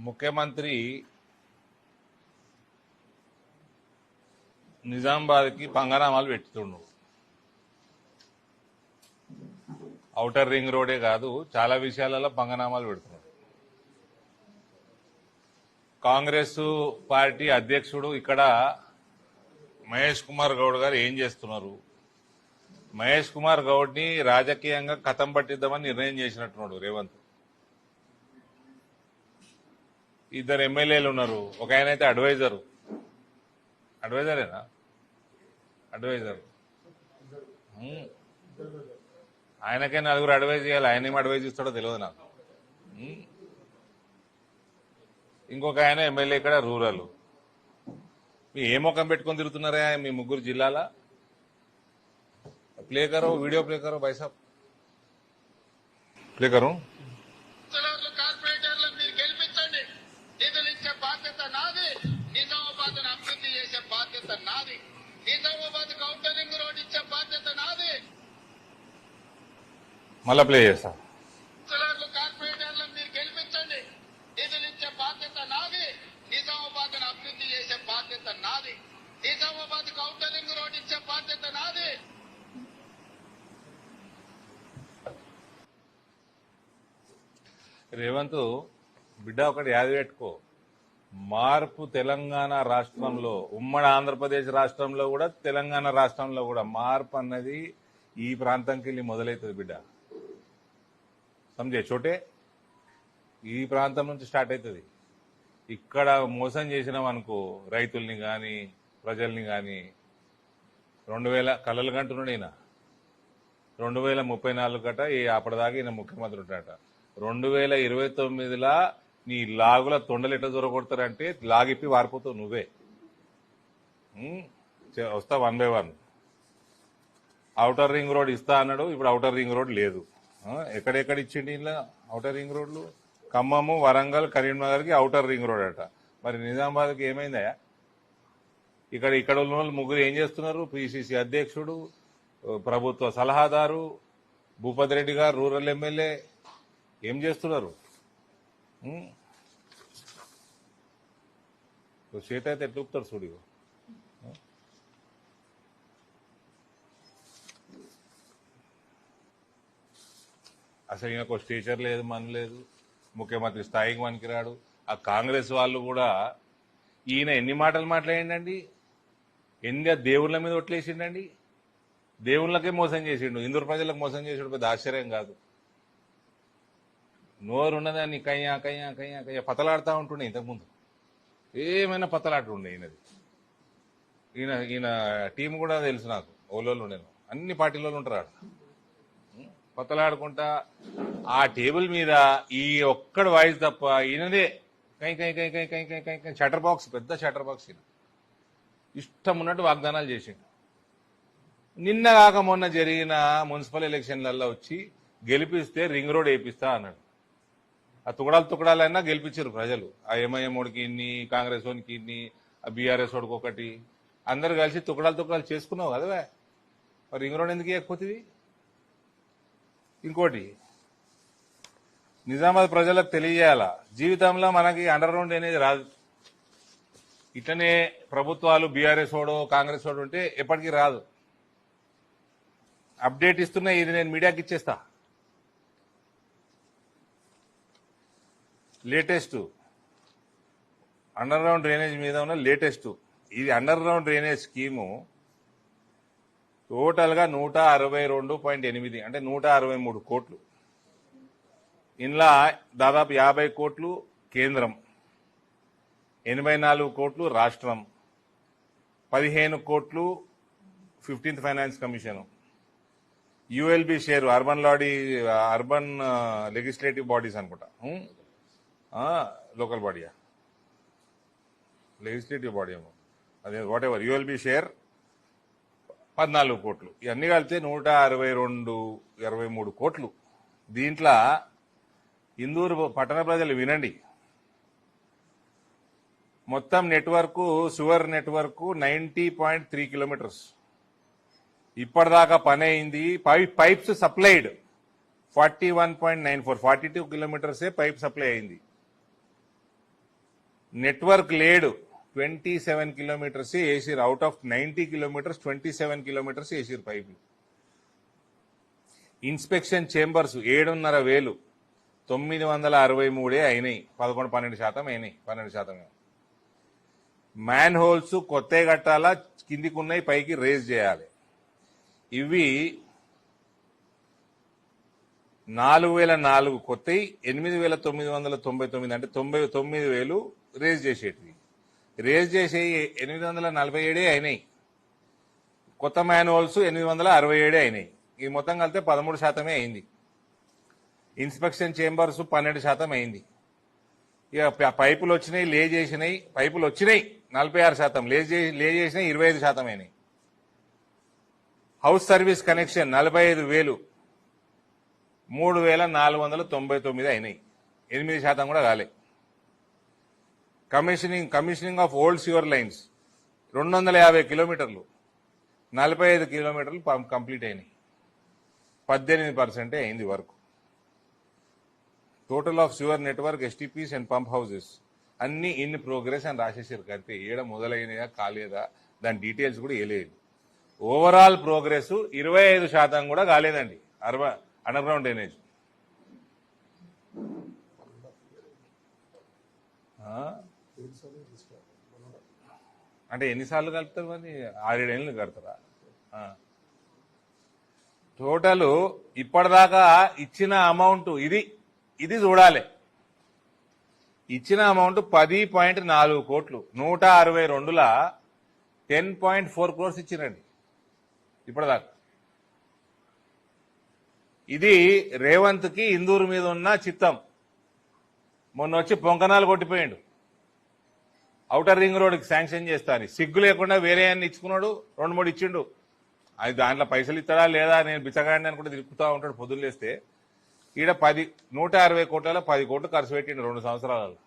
ముఖ్యమంత్రి నిజామాబాద్కి పంగనామాలు పెట్టుతుండు. Outer ring రోడే కాదు, చాలా విషయాలలో పంగనామాలు పెడుతున్నాడు. కాంగ్రెస్ పార్టీ అధ్యక్షుడు ఇక్కడ మహేష్ కుమార్ గౌడ్ గారు ఏం చేస్తున్నారు? మహేష్ కుమార్ గౌడ్ని రాజకీయంగా కథం పట్టిద్దామని నిర్ణయం చేసినట్టున్నాడు రేవంత్. ఇద్దరు ఎమ్మెల్యేలు ఉన్నారు, ఒక ఆయన అయితే అడ్వైజరేనా అడ్వైజర్. ఆయనకే నలుగురు అడ్వైజ్ చేయాలి, ఆయన ఏం అడ్వైజ్ ఇస్తాడో తెలియదు నాకు. ఇంకొక ఆయన ఎమ్మెల్యే ఇక్కడ రూరల్. మీ ఏ ముఖం పెట్టుకొని తిరుగుతున్నారా మీ ముగ్గురు జిల్లాల? ప్లే కరో, వీడియో ప్లే కరో భాయ్ సాబ్, ప్లే కరో. మళ్ళా ప్లే చేస్తా. రేవంత్ బిడ్డ ఒకటి యాది పెట్టుకో, మార్పు తెలంగాణ రాష్ట్రంలో, ఉమ్మడి ఆంధ్రప్రదేశ్ రాష్ట్రంలో కూడా, తెలంగాణ రాష్ట్రంలో కూడా మార్పు అన్నది ఈ ప్రాంతంకి వెళ్ళి మొదలవుతుంది బిడ్డ. సమజే చోటే ఈ ప్రాంతం నుంచి స్టార్ట్ అవుతుంది. ఇక్కడ మోసం చేసినాం అనుకో రైతుల్ని కానీ ప్రజల్ని కానీ, 2000 కలలు కంటున్నాడు ఈయన, 2034 గట అప్పటిదాకా ఈయన ముఖ్యమంత్రి ఉంటాడట. 2029లా నీ లాగుల తొండలు ఎట్లా దొరకొడతారంటే లాగిప్పి వారిపోతావు నువ్వే. వస్తా 1 by 1. ఔటర్ రింగ్ రోడ్ ఇస్తా అన్నాడు, ఇప్పుడు ఔటర్ రింగ్ రోడ్ లేదు. ఎక్కడెక్కడ ఇచ్చిండి ఇలా ఔటర్ రింగ్ రోడ్లు? ఖమ్మము, వరంగల్, కరీంనగర్కి ఔటర్ రింగ్ రోడ్ అట. మరి నిజామాబాద్కి ఏమైందయా? ఇక్కడ ఉన్న వాళ్ళు ముగ్గురు ఏం చేస్తున్నారు? పిసిసి అధ్యక్షుడు, ప్రభుత్వ సలహాదారు భూపతి రెడ్డి గారు, రూరల్ ఎమ్మెల్యే ఏం చేస్తున్నారు? చేత అయితే ఎట్లా ఊపుతారు చూడు. అసలు ఈయనకు స్టేచర్ లేదు, మన లేదు, ముఖ్యమంత్రి స్థాయికి పనికిరాడు. ఆ కాంగ్రెస్ వాళ్ళు కూడా ఈయన ఎన్ని మాటలు మాట్లాడిండండి, ఎన్ని దేవుళ్ళ మీద ఒట్లేసిండండి. దేవుళ్ళకే మోసం చేసిండు, హిందూ ప్రజలకు మోసం చేసాడు, పెద్ద ఆశ్చర్యం కాదు. నోరు ఉన్నదాన్ని కయ్యా కయ్యా కయ్యా కయ్యా పతలాడుతూ ఉంటుండే. ఇంతకుముందు ఏమైనా పతలాడుతుండే ఈయనది. ఈయన టీం కూడా తెలుసు నాకు, ఓలోళ్ళు నేను, అన్ని పార్టీలలో ఉంటారు. పతలాడుకుంటా ఆ టేబుల్ మీద ఈ ఒక్కడు వాయిస్ తప్ప ఈయనదే కై కై కై కై కై కై కై కై షటర్ బాక్స్, పెద్ద షటర్ బాక్స్. ఈయన ఇష్టం ఉన్నట్టు వాగ్దానాలు చేసిండు. నిన్న కాక మొన్న జరిగిన మున్సిపల్ ఎలక్షన్లలో వచ్చి గెలిపిస్తే రింగ్ రోడ్ వేపిస్తా అన్నాడు. ఆ తుకడాలైనా గెలిపించారు ప్రజలు. ఆ ఎంఐఎం ఓడికి ఇన్ని, కాంగ్రెస్ ఓడికి ఇన్ని, ఆ బీఆర్ఎస్ ఓడికి ఒకటి, అందరు కలిసి తుకడాలు చేసుకున్నావు కదా. మరి రింగ్ రోడ్ ఎందుకు ఇవ్వకపోతుంది? ఇంకోటి నిజామాబాద్ ప్రజలకు తెలియజేయాలా, జీవితంలో మనకి అండర్ గ్రౌండ్ అనేది రాదు. ఇట్లనే ప్రభుత్వాలు బీఆర్ఎస్ ఓడో కాంగ్రెస్ ఓడు ఉంటే ఎప్పటికీ రాదు. అప్డేట్ ఇస్తున్నా, ఇది నేను మీడియాకి ఇచ్చేస్తా. లేటెస్ట్ అండర్ గ్రౌండ్ డ్రైనేజ్ మీద ఉన్న లేటెస్ట్ ఇది అండర్ గ్రౌండ్ డ్రైనేజ్ స్కీము టోటల్గా 162.8, అంటే 163 కోట్లు. ఇందులో దాదాపు 50 కోట్లు కేంద్రం, 84 కోట్లు రాష్ట్రం, 15 కోట్లు 15th finance commission, ULB share, urban legislative bodies అనుకుంటా, లోకల్ బాడీయా, లెజిస్లేటివ్ బాడీ ఏమో అదే, వాట్ ఎవర్, యుఎల్బి షేర్ 14 కోట్లు. ఇవన్నీ కలిపితే 163 కోట్లు. దీంట్లో ఇందూరు పట్టణ ప్రజలు వినండి, మొత్తం నెట్వర్క్, సువర్ నెట్వర్క్ 90.3 కిలోమీటర్స్ ఇప్పటిదాకా పని అయింది. పైప్స్ సప్లైడ్ 41.94, 42 కిలోమీటర్సే పైప్ సప్లై అయింది. నెట్వర్క్ లేడు 27 కిలోమీటర్స్ వేసిరు. అవుట్ ఆఫ్ 90 కిలోమీటర్స్ 27 కిలోమీటర్స్ వేసిరు పైపులు. ఇన్స్పెక్షన్ చేంబర్స్ 7,500 963 అయినాయి. 11-12% అయినాయి. 12%. మ్యాన్ హోల్స్ కొత్త కట్టాలా, కిందికి ఉన్నాయి, పైకి రేజ్ చేయాలి. ఇవి 4,004 కొత్తవి, 8,999 అంటే 99,000 రేజ్ చేసేటివి. రేజ్ చేసే 847 అయినాయి. కొత్త మ్యాన్ హోల్స్ 867 అయినాయి. ఇది మొత్తం కలిపితే 13% అయింది. ఇన్స్పెక్షన్ చేంబర్స్ 12% అయింది. ఇక పైపులు వచ్చినాయి, లే చేసినాయి. పైపులు వచ్చినాయి 46%, లే చేసినాయి 25% అయినాయి. హౌస్ సర్వీస్ కనెక్షన్ 45,000 3,499 అయినాయి. 8% కూడా కాలే. Commissioning of old sewer lines 250 కిలోమీటర్లు, 45 కిలోమీటర్లు కంప్లీట్ అయినాయి. 18% అయింది work. Total of sewer network, STPs and pump houses అన్ని ఇన్ ప్రోగ్రెస్ అని రాసేసారు. కంటే ఏడ మొదలైనయా కాలేదా దాని డీటెయిల్స్ కూడా వేయలేదు. ఓవరాల్ ప్రోగ్రెస్ 25% కూడా కాలేదండి. అండర్ గ్రౌండ్ డ్రైనేజ్ అంటే ఎన్నిసార్లు కలుపుతారు? మరి 6-7 ఏళ్ళు కడతారా? టోటల్ ఇప్పటిదాకా ఇచ్చిన అమౌంట్ ఇది చూడాలి. ఇచ్చిన అమౌంట్ 10.4 కోట్లు. 162లా 10.4 crores ఇచ్చిరండి ఇప్పటిదాకా. ఇది రేవంత్ కి ఇందూరు మీద ఉన్న చిత్తం. మొన్న వచ్చి పొంకనాలు కొట్టిపోయిండు. ఔటర్ రింగ్ రోడ్కి శాంక్షన్ చేస్తాను సిగ్గు లేకుండా వేరే అన్ని ఇచ్చుకున్నాడు. 2-3 ఇచ్చిండు. అది దాంట్లో పైసలు ఇస్తాడా లేదా, నేను బిచ్చగాడిని అని కూడా తిరుగుతూ ఉంటాడు పొద్దున్నేస్తే. ఈడ 160 కోట్లలో 10 కోట్లు ఖర్చు పెట్టిండు 2 సంవత్సరాలలో.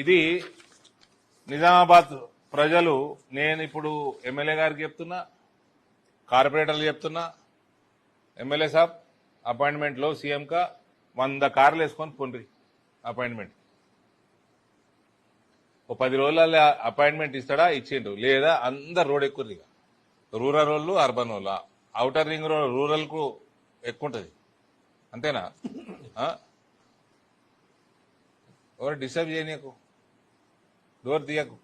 ఇది నిజామాబాద్ ప్రజలు, నేను ఇప్పుడు ఎమ్మెల్యే గారికి చెప్తున్నా, కార్పొరేటర్లు చెప్తున్నా, ఎమ్మెల్యే సాబ్ అపాయింట్మెంట్లో సీఎంకా 100 కార్లు వేసుకొని పొండ్రి అపాయింట్మెంట్. ఓ 10 రోజులలో అపాయింట్మెంట్ ఇస్తాడా? ఇచ్చిండు. లేదా అందరు రోడ్ ఎక్కువ. రూరల్ వాళ్ళు, అర్బన్ వాళ్ళు. ఔటర్ రింగ్ రోడ్ రూరల్ కు ఎక్కువ ఉంటుంది. అంతేనా? ఎవరు డిస్టర్బ్ చేయనీయకు, డోర్ తీయకు.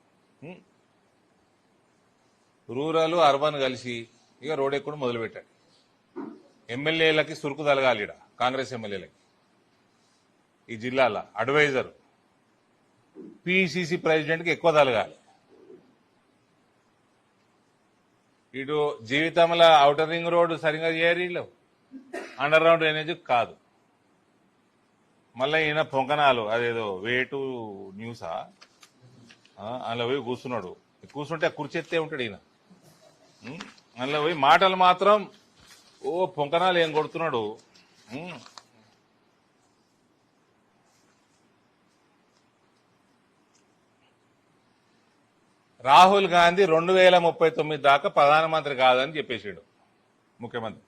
రూరల్ అర్బన్ కలిసి ఇక రోడ్ ఎక్కువ మొదలుపెట్టాడు. ఎమ్మెల్యేలకి సురుకు తలగాలి. ఈడ కాంగ్రెస్ ఎమ్మెల్యేలకి ఈ జిల్లాల అడ్వైజర్ పిసిసి ప్రెసిడెంట్కి ఎక్కువ తలగాలి. ఇటు జీవితంలో ఔటర్ రింగ్ రోడ్డు సరిగా చేయరు, అండర్ గ్రౌండ్ డ్రైనేజ్ కాదు. మళ్ళీ ఈయన పొంకనాలు అదేదో వేటు న్యూసా అందులో పోయి కూర్చున్నాడు. కూర్చుంటే కుర్చెత్తే ఉంటాడు ఈయన. అందులో పోయి మాటలు మాత్రం పొంకనాలు ఏం కొడుతున్నాడు. రాహుల్ గాంధీ 2039 దాకా ప్రధానమంత్రి కాదని చెప్పేసాడు ముఖ్యమంత్రి.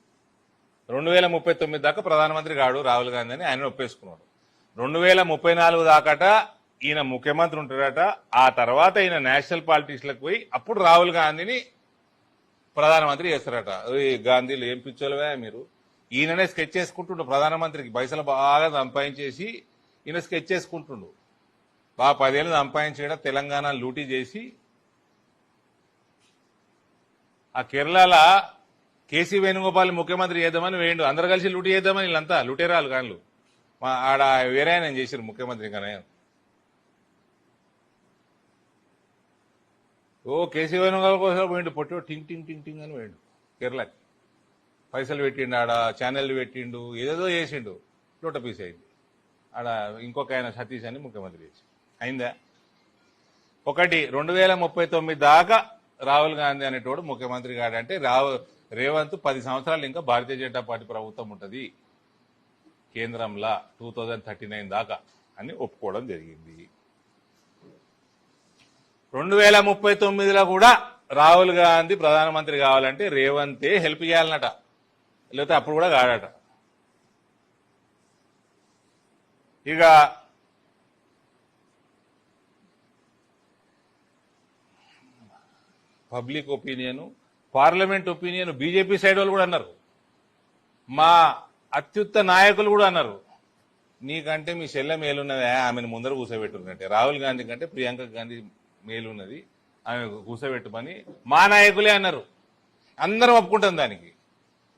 2039 దాకా ప్రధానమంత్రి కాడు రాహుల్ గాంధీ అని ఆయన ఒప్పేసుకున్నాడు. 2034 దాకాట ఈయన ముఖ్యమంత్రి ఉంటాడట. ఆ తర్వాత ఈయన నేషనల్ పాలిటిక్స్లకు పోయి అప్పుడు రాహుల్ గాంధీని ప్రధానమంత్రి చేస్తారట. గాంధీలు ఏం పిచ్చోలవే మీరు. ఈయననే స్కెచ్ చేసుకుంటుండు ప్రధానమంత్రికి. పైసలు బాగా సంపాదించేసి ఈయన స్కెచ్ చేసుకుంటుండు. బాగా 10 ఏళ్ళు సంపాదించేట తెలంగాణ లూటీ చేసి ఆ కేరళలో కేసీ వేణుగోపాల్ ముఖ్యమంత్రి చేద్దామని వేయండు. అందరు కలిసి లూటీ చేద్దామని వీళ్ళంతా లూటేరాలు కాళ్ళు. ఆడ వేరే ఆయన చేశారు ముఖ్యమంత్రి. ఇంకా కేసీ వేణుగోపాల్ కోసం పోయిండు. పొట్టు టింగ్ టింగ్ టింగ్ టింగ్ అని పోయిండు కేరళకి. పైసలు పెట్టిండు, ఆడ ఛానల్ పెట్టిండు, ఏదేదో చేసిండు. లోట పీస్ అయింది. ఆడ ఇంకొక ఆయన సతీష్ అని ముఖ్యమంత్రి చేసి అయిందా? ఒకటి 2039 దాకా రాహుల్ గాంధీ అనేటోడు ముఖ్యమంత్రి కాడంటే రేవంత్ 10 సంవత్సరాలు ఇంకా భారతీయ జనతా పార్టీ ప్రభుత్వం ఉంటుంది కేంద్రంలో 2039 దాకా అని ఒప్పుకోవడం జరిగింది. 2039లో కూడా రాహుల్ గాంధీ ప్రధానమంత్రి కావాలంటే రేవంతే హెల్ప్ చేయాలన్నట, లేకపోతే అప్పుడు కూడా కాడట. ఇక public opinion, parliament opinion, BJP side వాళ్ళు కూడా అన్నారు, మా అత్యుత్త నాయకులు కూడా అన్నారు, నీకంటే మీ చెల్లె మేలున్నదా, ఆమెను ముందర కూర్చోబెట్టున్నట్టే, రాహుల్ గాంధీ కంటే ప్రియాంక గాంధీ మేలున్నది, ఆమె కూర్చోబెట్టుమని మా నాయకులే అన్నారు. అందరం ఒప్పుకుంటాం దానికి,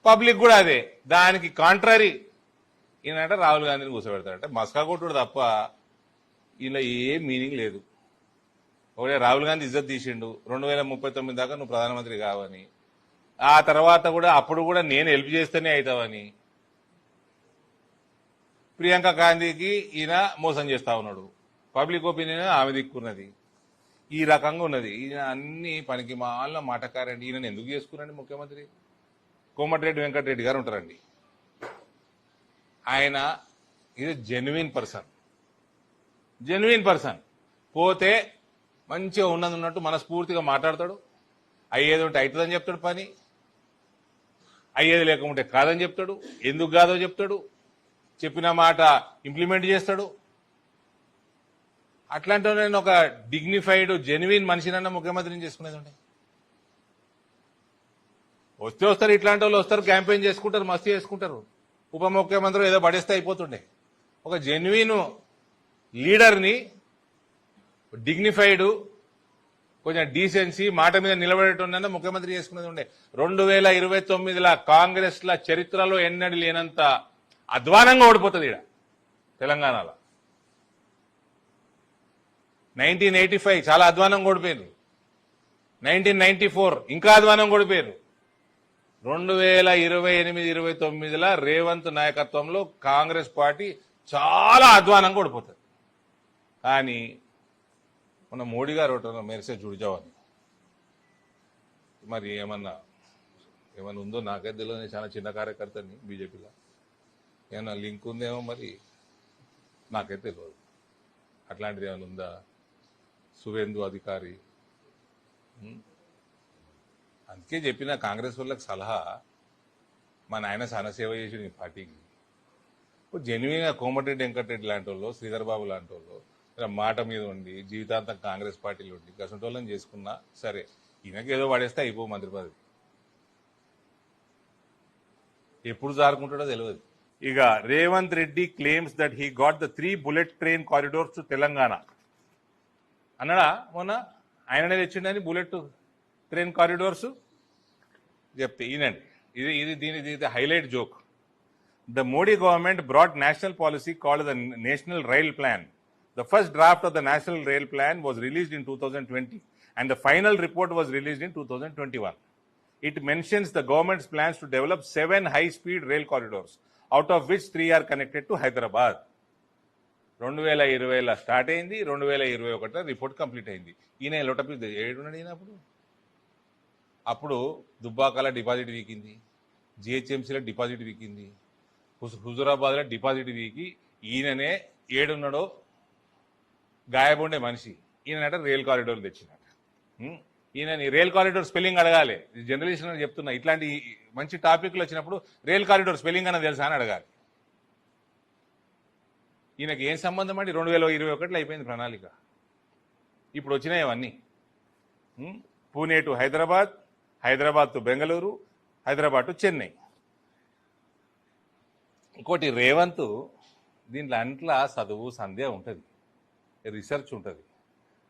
పబ్లిక్ కూడా అదే. దానికి కాంట్రరీ ఈయనంటే రాహుల్ గాంధీని కూర్చోబెడతాడంటే మస్కా కొట్టుడు తప్ప ఇలా ఏం మీనింగ్ లేదు. ఒకటే రాహుల్ గాంధీ ఇజ్జత్ తీసిండు, 2039 దాకా నువ్వు ప్రధానమంత్రి కావని, ఆ తర్వాత కూడా అప్పుడు కూడా నేను హెల్ప్ చేస్తేనే అవుతావని ప్రియాంక గాంధీకి ఈయన మోసం చేస్తా ఉన్నాడు. పబ్లిక్ ఒపీనియన్ ఆమె దిక్కున్నది, ఈ రకంగా ఉన్నది. ఈయన అన్ని పనికి మాల మాటకారండి. ఈయనను ఎందుకు చేసుకున్నాండి ముఖ్యమంత్రి? కోమటిరెడ్డి వెంకటరెడ్డి గారు ఉంటారండి, ఆయన ఇది జెన్యున్ పర్సన్. పోతే మంచిగా ఉన్నట్టు మనస్ఫూర్తిగా మాట్లాడతాడు, అయ్యేది ఉంటే అవుతుందని చెప్తాడు పని, అయ్యేది లేకుంటే కాదని చెప్తాడు, ఎందుకు కాదో చెప్తాడు, చెప్పిన మాట ఇంప్లిమెంట్ చేస్తాడు. అట్లాంటి నేను ఒక డిగ్నిఫైడ్ జెన్యున్ మనిషినన్నా ముఖ్యమంత్రిని చేసుకునేది ఉండే. వస్తారు, ఇట్లాంటి వాళ్ళు వస్తారు, క్యాంపెయిన్ చేసుకుంటారు, మస్తీ చేసుకుంటారు, ఉప ముఖ్యమంత్రి ఏదో పడేస్తే అయిపోతుండే. ఒక జెన్యున్ లీడర్ని, డిగ్నిఫైడ్, కొంచెం డీసెన్సీ, మాట మీద నిలబడేటోనన్నా ముఖ్యమంత్రి చేసుకునేది ఉండే. 2029 కాంగ్రెస్ల చరిత్రలో ఎన్నడూ లేనంత అధ్వానంగా ఓడిపోతుంది ఇక్కడ తెలంగాణలో. 1985 చాలా అధ్వానంగా ఓడిపోయారు, 1994 ఇంకా అధ్వానంగా ఓడిపోయారు. 2028-29 రేవంత్ నాయకత్వంలో కాంగ్రెస్ పార్టీ చాలా అధ్వానంగా ఓడిపోతుంది. కానీ మన మోడీ గారు ఒకటి మెరిసే జుడిజావని, మరి ఏమన్నా ఉందో నాకైతే తెలియదు. చాలా చిన్న కార్యకర్తని బీజేపీలో, ఏమన్నా లింక్ ఉందేమో మరి నాకైతే తెలియదు. అట్లాంటిది ఏమైనా ఉందా? సువేందు అధికారి, అందుకే చెప్పిన కాంగ్రెస్ వాళ్ళకి సలహా, మా నాయన సనసేవ చేసి నీ పార్టీకి జెన్యున్గా కోమటిరెడ్డి వెంకటరెడ్డి లాంటి వాళ్ళు, శ్రీధర్ బాబు లాంటి వాళ్ళు మాట మీద ఉండి జీవితాంతం కాంగ్రెస్ పార్టీలో ఉండి కసంటోళ్ళని చేసుకున్నా సరే, ఈయనకి ఏదో పడేస్తే అయిపో మంత్రి పదవి. ఎప్పుడు జారుకుంటాడో తెలియదు. ఇక Revanth Reddy claims that he got the 3 bullet train corridors to Telangana అన్నాడా మొన్న? ఆయననే తెచ్చిండని బుల్లెట్ ట్రైన్ కారిడోర్స్ చెప్తే ఈయనండి, ఇది highlight joke. The Modi government brought national policy called the National Rail Plan. The first draft of the National Rail Plan was released in 2020 and the final report was released in 2021. It mentions the government's plans to develop 7 high-speed rail corridors, out of which 3 are connected to Hyderabad. 2020 start అయింది, 2021 report complete అయింది. ఈయన లోటపి ఏడున్నాడు ఈయన. అప్పుడు దుబ్బాకల deposit వీకింది, జిహెచ్ఎంసీలో deposit వీకింది, హుజురాబాద్లో deposit వీకి ఈయననే ఏడున్నాడో గాయబుండే మనిషి. ఈయనట rail corridor తెచ్చినట్ట. ఈయనని rail corridor spelling అడగాలి. Journalist అని చెప్తున్నా, ఇట్లాంటి మంచి టాపిక్లు వచ్చినప్పుడు రైల్ కారిడోర్ స్పెల్లింగ్ అన్న తెలుసా అని అడగాలి. ఈయనకి ఏం సంబంధం అండి? 2021 అయిపోయింది ప్రణాళిక. ఇప్పుడు వచ్చినాయి అవన్నీ. Pune to Hyderabad, Hyderabad to Bengaluru, Hyderabad to Chennai. ఇంకోటి రేవంత్ దీంట్లో అంట్లా చదువు సంధ్య ఉంటుంది, రీసెర్చ్ ఉంటుంది,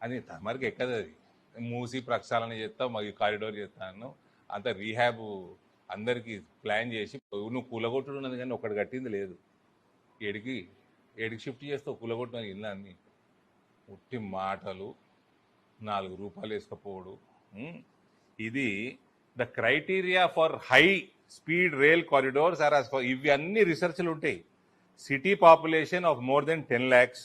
అది తమరికి ఎక్కదు. అది మూసి ప్రక్షాళన చేస్తా, మరి కారిడోర్ చేస్తాను, అంత రీహాబ్ అందరికీ ప్లాన్ చేసి నువ్వు కూలగొట్టుడు ఉన్నది కానీ ఒకటి కట్టింది లేదు. ఏడికి షిఫ్ట్ చేస్తావు కూలగొట్టిన ఇల్లు అన్ని ఉట్టి మాటలు, 4 రూపాయలు వేసుకపోవడు. ఇది the criteria for high speed rail corridors are as for, ఇవి అన్ని రీసెర్చ్లు ఉంటాయి. City population of more than 10 lakhs,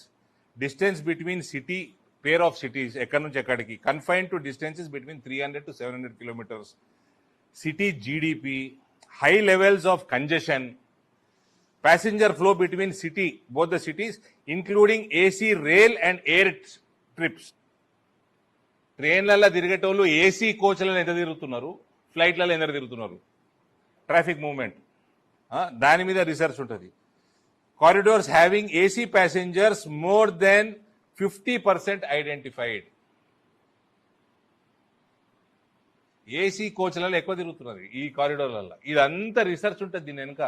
distance between city, pair of cities ఎక్కడి నుంచి ఎక్కడికి, confine to distances between 300 to 700 kilometers, city GDP, high levels of congestion, passenger flow between city, both the cities, including AC rail and air trips. ట్రైన్లలో తిరిగేటోళ్ళు AC కోచ్లలో ఎంత తిరుగుతున్నారు, ఫ్లైట్లలో ఎంత తిరుగుతున్నారు, ట్రాఫిక్ మూవ్మెంట్, దాని మీద రీసెర్చ్ ఉంటుంది. Corridors having AC passengers more than 50% identified. AC కోచ్లలో ఎక్కువ తిరుగుతున్నది ఈ కారిడోర్లలో. ఇదంతా రీసెర్చ్ ఉంటుంది దీని వెనుక.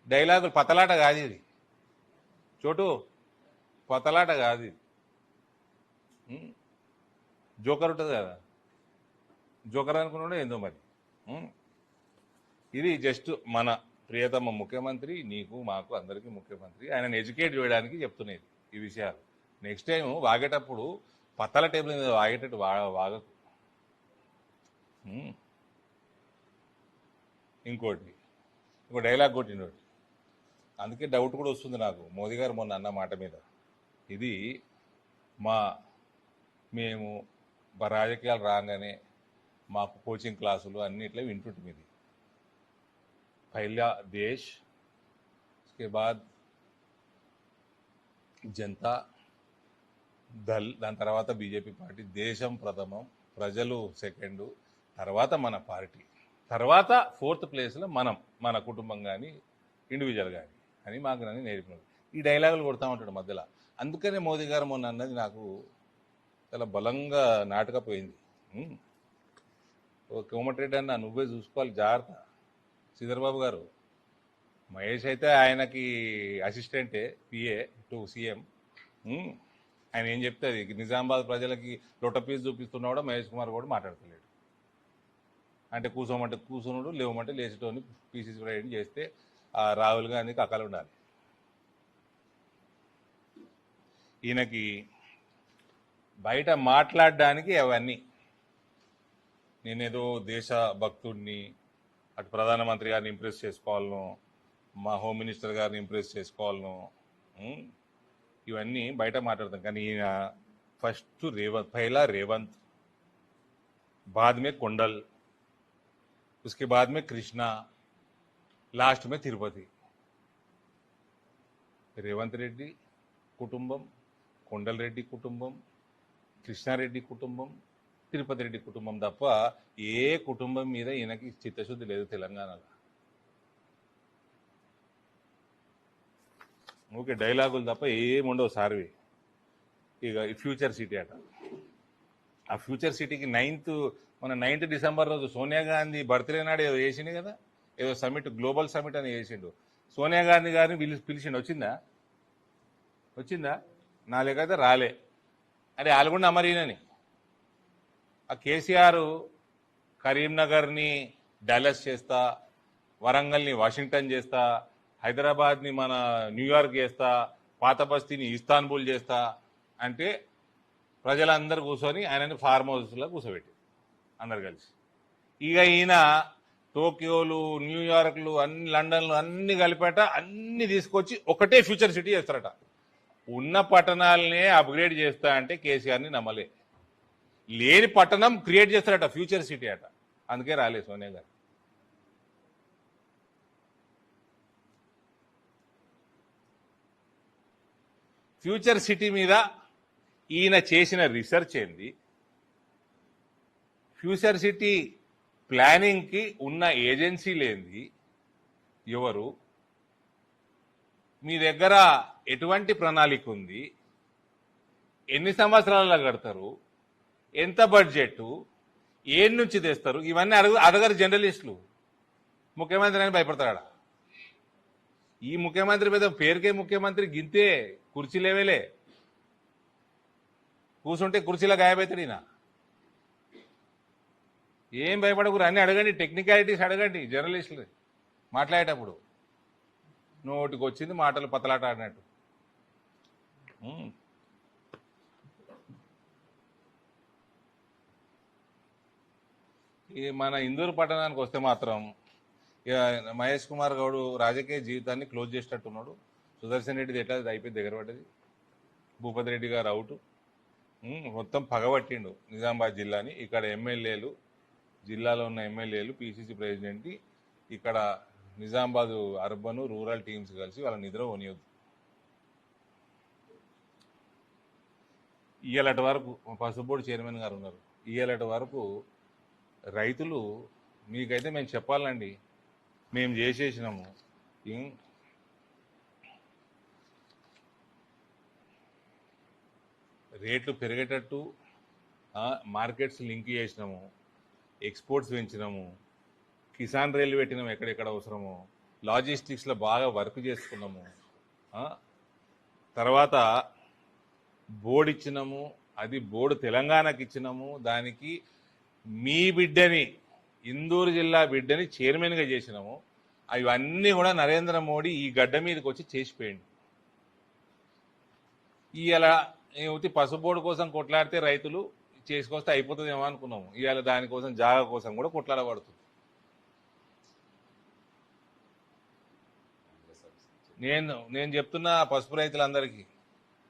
డైలాగులు పతలాట కాదు ఇది చోటు, పతలాట కాదు ఇది. జోకర్ ఉంటుంది కదా, జోకర్ అనుకున్నాడు ఏందో మరి. ఇది జస్ట్ మన ప్రియతమ ముఖ్యమంత్రి, నీకు మాకు అందరికీ ముఖ్యమంత్రి, ఆయనను ఎడ్యుకేట్ చేయడానికి చెప్తున్నది ఈ విషయాలు. నెక్స్ట్ టైం వాగేటప్పుడు పత్తల టేబుల్ మీద వాగేటట్టు వాగకు. ఇంకోటి ఇంకో డైలాగ్ కొట్టినోటి, అందుకే డౌట్ కూడా వస్తుంది నాకు మోదీ గారు మొన్న అన్న మాట మీద. ఇది మేము రాజకీయాలు రాగానే మాకు కోచింగ్ క్లాసులు అన్నిట్లో వింటుంటాం. ఇది పహలా దేశ్, उसके बाद జనతా దళ్, దాని తర్వాత బీజేపీ పార్టీ, దేశం ప్రథమం, ప్రజలు సెకండు, తర్వాత మన పార్టీ, తర్వాత 4th ప్లేస్లో మనం, మన కుటుంబం కానీ ఇండివిజువల్ కానీ అని మాకు నన్ను నేర్పినాడు. ఈ డైలాగులు కొడతా ఉంటాడు మధ్యలో. అందుకనే మోదీ గారు మొన్న అన్నది నాకు చాలా బలంగా నాటకపోయింది. కోమటిరెడ్డి అన్న నువ్వే చూసుకోవాలి జాగ్రత్త. శ్రీధర్బాబు గారు, మహేష్ అయితే ఆయనకి అసిస్టెంటే, పిఏ టు సీఎం. ఆయన ఏం చెప్తే అది. నిజామాబాద్ ప్రజలకి లొట్టపీస్ చూపిస్తున్నా కూడా మహేష్ కుమార్ కూడా మాట్లాడతలేడు. అంటే కూర్చోమంటే కూర్చున్నాడు, లేవమంటే లేచేటోని పీసీసీ ప్రెసిడెంట్ చేస్తే ఆ రాహుల్ గాంధీకి అక్కలు ఉండాలి. ఈయనకి బయట మాట్లాడడానికి అవన్నీ, నేనేదో దేశ భక్తుడిని, అటు ప్రధానమంత్రి గారిని ఇంప్రెస్ చేసుకోవాలను, మా హోమ్ మినిస్టర్ గారిని ఇంప్రెస్ చేసుకోవాలను, ఇవన్నీ బయట మాట్లాడతాం. కానీ ఈయన ఫస్ట్ రేవంత్, పహలా రేవంత్, बाद में కొండల్, उसके बाद में कृष्णा, లాస్ట్ में తిరుపతి. రేవంత్ రెడ్డి కుటుంబం, కొండల్ రెడ్డి కుటుంబం, కృష్ణారెడ్డి కుటుంబం, తిరుపతి రెడ్డి కుటుంబం తప్ప ఏ కుటుంబం మీద ఈయనకి చిత్తశుద్ధి లేదు తెలంగాణలో. ఓకే, డైలాగులు తప్ప ఏముండవు సార్వి. ఇక ఫ్యూచర్ సిటీ అట. ఆ ఫ్యూచర్ సిటీకి మన 9th డిసెంబర్ రోజు సోనియా గాంధీ బర్త్డే నాడు ఏదో వేసిండు కదా, ఏదో సమిట్, గ్లోబల్ సమిట్ అని వేసిండు. సోనియా గాంధీ గారిని పిలిచిండు. వచ్చిందా? నా లేకైతే రాలే. అరే ఆల్గొండ అమరీనని. ఆ కేసీఆర్ కరీంనగర్ని డాలస్ చేస్తా, వరంగల్ని వాషింగ్టన్ చేస్తా, హైదరాబాద్ని మన న్యూయార్క్ చేస్తా, పాత బస్తీని ఇస్తాన్బుల్ చేస్తా అంటే ప్రజలందరూ కూర్చొని ఆయనని ఫార్మ్ హౌస్లో కూర్చోబెట్టి అందరు కలిసి. ఇక ఈయన టోక్యోలు, న్యూయార్క్లు, అన్ని లండన్లు అన్ని కలిపేట అన్ని తీసుకొచ్చి ఒకటే ఫ్యూచర్ సిటీ చేస్తారట. ఉన్న పట్టణాలనే అప్గ్రేడ్ చేస్తా అంటే కేసీఆర్ని నమ్మలే. లేని పట్టణం క్రియేట్ చేస్తారట, ఫ్యూచర్ సిటీ అట. అందుకే రాలే సోనియా గారు. ఫ్యూచర్ సిటీ మీద ఈయన చేసిన రీసెర్చ్ ఏంది? ఫ్యూచర్ సిటీ ప్లానింగ్కి ఉన్న ఏజెన్సీలేంది? ఎవరు? మీ దగ్గర ఎటువంటి ప్రణాళిక ఉంది? ఎన్ని సంవత్సరాలలో కడతారు? ఎంత బడ్జెట్? ఏం నుంచి తెస్తారు? ఇవన్నీ అడగరు జర్నలిస్టులు. ముఖ్యమంత్రి అని భయపడతాడా? ఈ ముఖ్యమంత్రి మీద పేరుకే ముఖ్యమంత్రి, గింతే కుర్చీ లేవేలే, కూర్చుంటే కుర్చీలో గాయపడతాడు ఈయన. ఏం భయపడకూరు, అన్నీ అడగండి, టెక్నికాలిటీస్ అడగండి జర్నలిస్టులు మాట్లాడేటప్పుడు. నోటికి వచ్చింది మాటలు పతలాట ఆడినట్టు. ఈ మన ఇందూరు పట్టణానికి వస్తే మాత్రం మహేష్ కుమార్ గౌడ్ రాజకీయ జీవితాన్ని క్లోజ్ చేసేటట్టున్నాడు. సుదర్శన్ రెడ్డిది ఎట్లా అయిపోయి దగ్గర పడ్డది. భూపతి రెడ్డి గారు అవుట్. మొత్తం పగబట్టిండు నిజామాబాద్ జిల్లాని. ఇక్కడ ఎమ్మెల్యేలు, జిల్లాలో ఉన్న ఎమ్మెల్యేలు, పీసీసీ ప్రెసిడెంట్, ఇక్కడ నిజామాబాద్ అర్బన్ రూరల్ టీమ్స్ కలిసి వాళ్ళ నిద్ర పోనీయొద్దు. ఇయ్యాలటి వరకు పసుపు బోర్డు చైర్మన్ గారు ఉన్నారు. ఇయ్యాలటి వరకు రైతులు, మీకైతే మేము చెప్పాలండి, మేము చేసేసినాము. రేట్లు పెరిగేటట్టు మార్కెట్స్ లింక్ చేసినాము. ఎక్స్పోర్ట్స్ పెంచినాము, కిసాన్ రైలు పెట్టినాము ఎక్కడెక్కడ అవసరమో, లాజిస్టిక్స్లో బాగా వర్క్ చేసుకున్నాము. తర్వాత బోర్డు ఇచ్చినాము, అది బోర్డు తెలంగాణకి ఇచ్చినాము. దానికి మీ బిడ్డని, ఇందూరు జిల్లా బిడ్డని చైర్మన్గా చేసినాము. అవన్నీ కూడా నరేంద్ర మోడీ ఈ గడ్డ మీదకి వచ్చి చేసిపోయింది. ఇవాళ పసుపు బోర్డు కోసం కొట్లాడితే రైతులు చేసుకొస్తే అయిపోతుందేమో అనుకున్నాము. ఇవాళ దానికోసం జాగా కోసం కూడా కొట్లాడబడుతుంది. నేను చెప్తున్నా పసుపు రైతులందరికీ,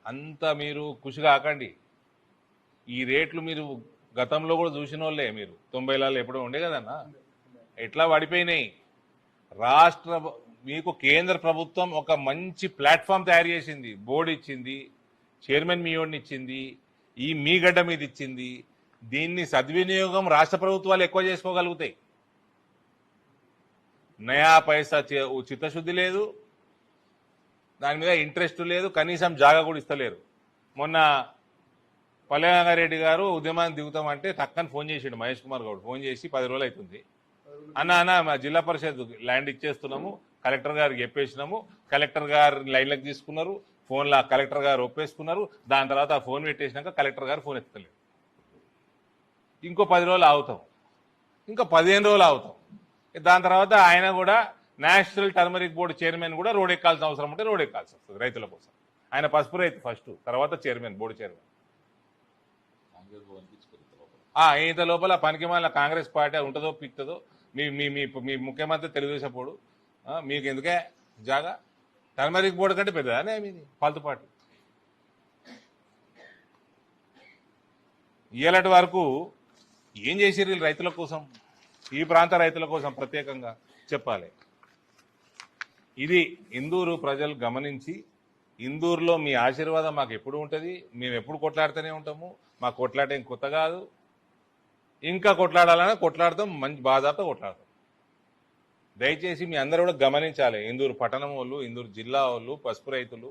అంతా మీరు ఖుషి కాకండి. ఈ రేట్లు మీరు గతంలో కూడా చూసిన వాళ్ళే. మీరు 90లలో ఎప్పుడో ఉండే కదన్నా, ఎట్లా పడిపోయినాయి. మీకు కేంద్ర ప్రభుత్వం ఒక మంచి ప్లాట్ఫామ్ తయారు చేసింది, బోర్డు ఇచ్చింది, చైర్మన్ మీయోడిని ఇచ్చింది, ఈ మీ గడ్డ మీద ఇచ్చింది. దీన్ని సద్వినియోగం రాష్ట్ర ప్రభుత్వాలు ఎక్కువ చేసుకోగలుగుతాయి. నయా పైసా చిత్తశుద్ధి లేదు, దాని మీద ఇంట్రెస్ట్ లేదు, కనీసం జాగా కూడా ఇస్తలేరు. మొన్న పల్లెరంగారెడ్డి గారు ఉద్యమాన్ని దిగుతామంటే టక్కని ఫోన్ చేసిండు మహేష్ కుమార్ గౌడ్. ఫోన్ చేసి 10 రోజులు అవుతుంది అన్న మా జిల్లా పరిషత్ ల్యాండ్ ఇచ్చేస్తున్నాము, కలెక్టర్ గారికి చెప్పేసినాము, కలెక్టర్ గారు లైన్లకు తీసుకున్నారు, ఫోన్లో కలెక్టర్ గారు ఒప్పేసుకున్నారు. దాని తర్వాత ఆ ఫోన్ పెట్టేసినాక కలెక్టర్ గారు ఫోన్ ఎత్తలేదు. ఇంకో 10 రోజులు ఆగుతాం, ఇంకా 15 రోజులు ఆగుతాం. దాని తర్వాత ఆయన కూడా నేషనల్ టర్మరిక్ బోర్డు చైర్మన్ కూడా రోడ్ ఎక్కాల్సిన అవసరం ఉంటే రోడ్ ఎక్కాల్సి వస్తుంది రైతుల కోసం. ఆయన పసుపు రైతు ఫస్ట్, తర్వాత చైర్మన్, బోర్డు చైర్మన్. ఇంత లోపల పనికిమాల కాంగ్రెస్ పార్టీ ఉంటుందో పిక్తుందో. మీ మీ మీ ముఖ్యమంత్రి తెలుగుదేశం పోడు, మీకు ఎందుకే జాగా? టర్మరిక్ బోర్డు కంటే పెద్దదానే మీది పాలతు పార్టీ. ఇయ్యలటి వరకు ఏం చేసిర్రు రైతుల కోసం, ఈ ప్రాంత రైతుల కోసం ప్రత్యేకంగా చెప్పాలి. ఇది ఇందూరు ప్రజలు గమనించి, ఇందూరులో మీ ఆశీర్వాదం మాకు ఎప్పుడు ఉంటుంది, మేము ఎప్పుడు కొట్లాడుతూనే ఉంటాము. మా కొట్లాట ఏం కొత్త కాదు, ఇంకా కొట్లాడాలన్నా కొట్లాడతాం, మంచి బాధాతో కొట్లాడతాం. దయచేసి మీ అందరూ కూడా గమనించాలి. ఇందూరు పట్టణం వాళ్ళు, ఇందూరు జిల్లా వాళ్ళు, పసుపు రైతులు.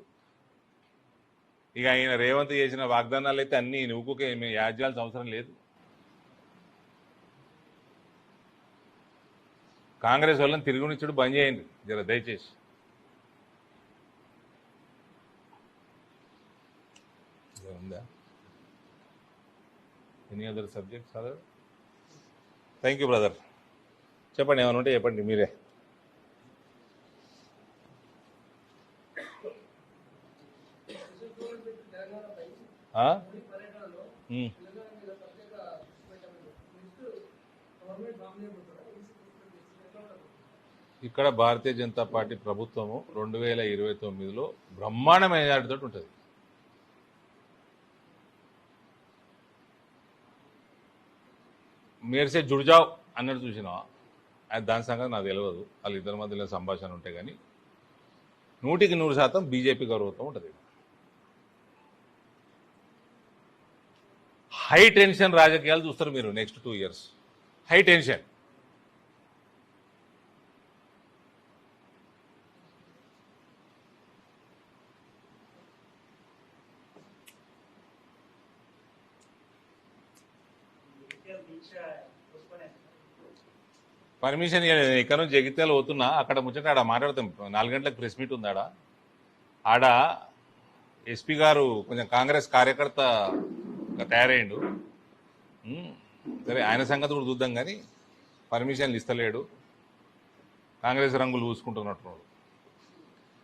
ఇక ఆయన రేవంత్ చేసిన వాగ్దానాలు అయితే అన్నీ నువ్వుకే మేము యాడ్ చేయాల్సిన అవసరం లేదు. కాంగ్రెస్ వాళ్ళని తిరుగునిచ్చుడు బంద్ చేయండి జర దయచేసి. ఉందా any other subjects other? Thank you brother. చెప్పండి, ఏమైనా ఉంటే చెప్పండి మీరే. ఇక్కడ భారతీయ జనతా పార్టీ ప్రభుత్వము 2029లో బ్రహ్మాండమైన మెజారిటీతో ఉంటుంది. మేర్సే జుడ్జావ్ అన్నట్టు చూసినావా? దాని సంగతి నాకు తెలియదు, వాళ్ళిద్దరి మధ్యలో సంభాషణ ఉంటాయి. కానీ 100% బీజేపీ గౌరవంతో ఉంటుంది. హై టెన్షన్ రాజకీయాలు చూస్తారు మీరు next 2 years. High tension. Permission ఇక్కడ నుంచి జగిత్యాల పోతున్నా, అక్కడ ముచ్చట ఆడ మాట్లాడతాం. 4 గంటలకు ప్రెస్ మీట్ ఉంది ఆడ ఎస్పీ గారు కొంచెం కాంగ్రెస్ కార్యకర్త తయారయ్యిండు. సరే ఆయన సంగతి కూడా చూద్దాం, కానీ పర్మిషన్లు ఇస్తలేడు, కాంగ్రెస్ రంగులు పూసుకుంటున్నట్టు.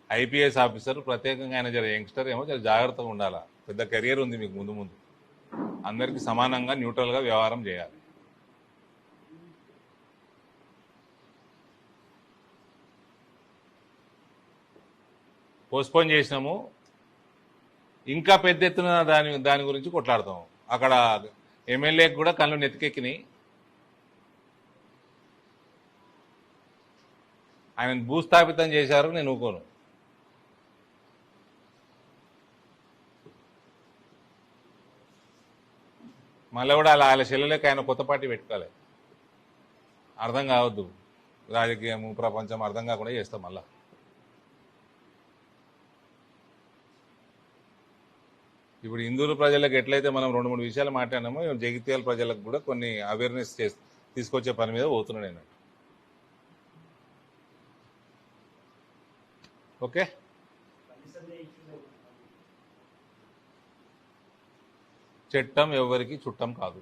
ఐపీఎస్ ఆఫీసర్ ప్రత్యేకంగా ఆయన జర యంగ్స్టర్ ఏమో జర జాగ్రత్తగా ఉండాలా. పెద్ద కెరియర్ ఉంది మీకు ముందు ముందు. అందరికీ సమానంగా న్యూట్రల్గా వ్యవహారం చేయాలి. పోస్ట్పోన్ చేసినాము, ఇంకా పెద్ద ఎత్తున దాని గురించి కొట్లాడతాం. అక్కడ ఎమ్మెల్యేకి కూడా కళ్ళు నెత్తికెక్కినాయి. ఆయన భూస్థాపితం చేశారు, నేను ఊకోను. మళ్ళీ కూడా వాళ్ళ చెల్లెలకి ఆయన కొత్త పార్టీ పెట్టుకోవాలి. అర్థం కావద్దు, రాజకీయము ప్రపంచం అర్థం కాకుండా చేస్తాం. మళ్ళా ఇప్పుడు ఇందూరు ప్రజలకు ఎట్లయితే మనం 2-3 విషయాలు మాట్లాడినామో, జగిత్యాల ప్రజలకు కూడా కొన్ని అవేర్నెస్ తీసుకొచ్చే పని మీద పోతున్నా నేను. ఓకే, చట్టం ఎవరికి చుట్టం కాదు.